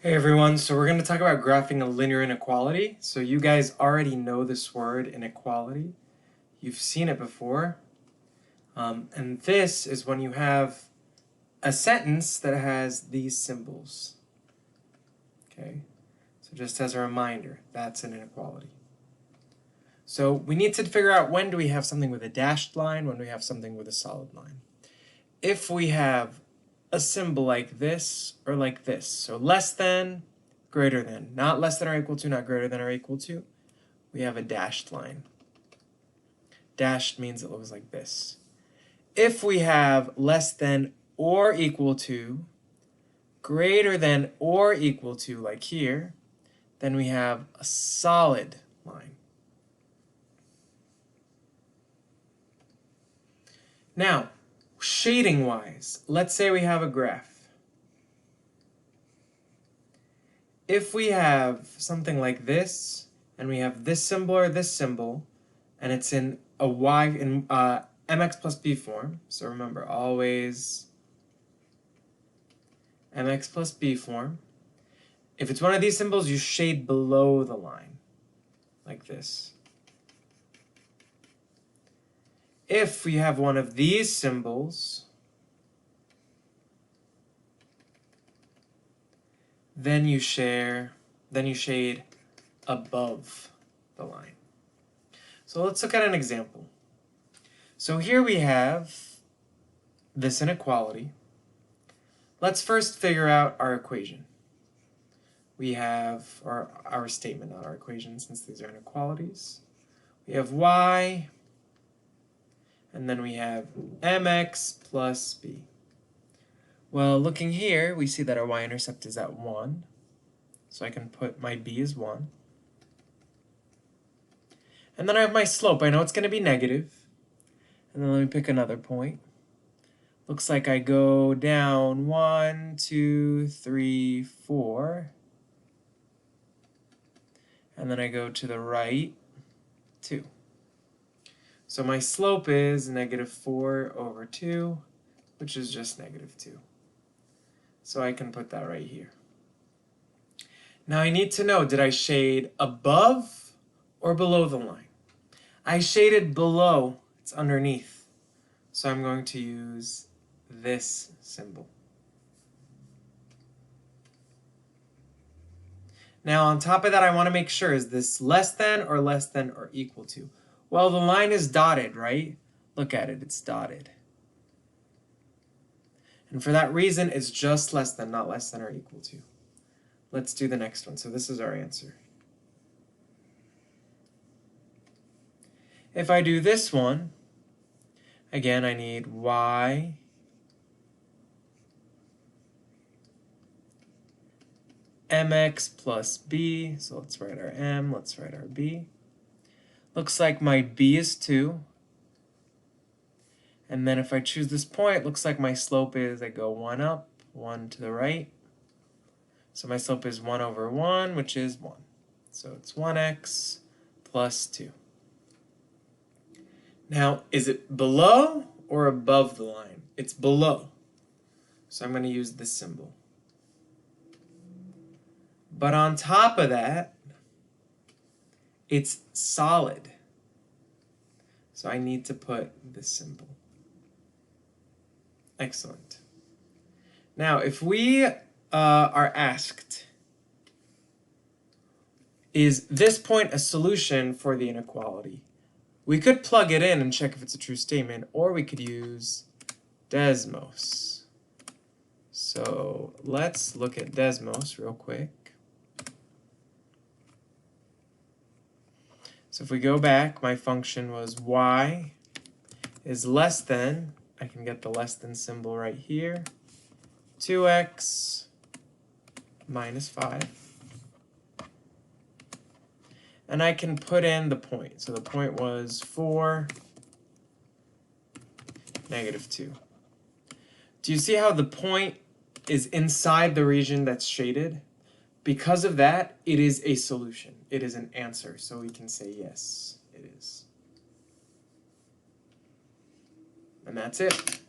Hey everyone, so we're going to talk about graphing a linear inequality. So you guys already know this word, inequality. You've seen it before. And this is when you have a sentence that has these symbols. Okay, so just as a reminder, that's an inequality. So we need to figure out when do we have something with a dashed line, when do we have something with a solid line. If we have a symbol like this or like this, so less than, greater than, not less than or equal to, not greater than or equal to, we have a dashed line. Dashed means it looks like this. If we have less than or equal to, greater than or equal to, like here, then we have a solid line. Now, shading wise, let's say we have a graph. If we have something like this, and we have this symbol or this symbol, and it's in a y in mx plus b form, so remember, always mx plus b form. If it's one of these symbols, you shade below the line, like this. If we have one of these symbols, then you shade above the line. So let's look at an example. So here we have this inequality. Let's first figure out our equation. We have, or our statement, not our equation, since these are inequalities. We have y, and then we have mx plus b. Well, looking here, we see that our y-intercept is at 1. So I can put my b as 1. And then I have my slope. I know it's going to be negative. And then let me pick another point. Looks like I go down 1, 2, 3, 4. And then I go to the right 2. So my slope is negative 4 over 2, which is just negative 2. So I can put that right here. Now I need to know, did I shade above or below the line? I shaded below, it's underneath. So I'm going to use this symbol. Now on top of that, I want to make sure, is this less than or equal to? Well, the line is dotted, right? Look at it, it's dotted. And for that reason, it's just less than, not less than or equal to. Let's do the next one. So this is our answer. If I do this one, again, I need y mx plus b. So let's write our m, let's write our b. Looks like my b is 2. And then if I choose this point, it looks like my slope is, I go 1 up, 1 to the right. So my slope is 1 over 1, which is 1. So it's 1x plus 2. Now, is it below or above the line? It's below. So I'm going to use this symbol. But on top of that, it's solid. So I need to put this symbol. Excellent. Now, if we are asked, is this point a solution for the inequality? We could plug it in and check if it's a true statement, or we could use Desmos. So let's look at Desmos real quick. So if we go back, my function was y is less than, I can get the less than symbol right here, 2x minus 5. And I can put in the point. So the point was 4, negative 2. Do you see how the point is inside the region that's shaded? Because of that, it is a solution. It is an answer. So we can say yes, it is. And that's it.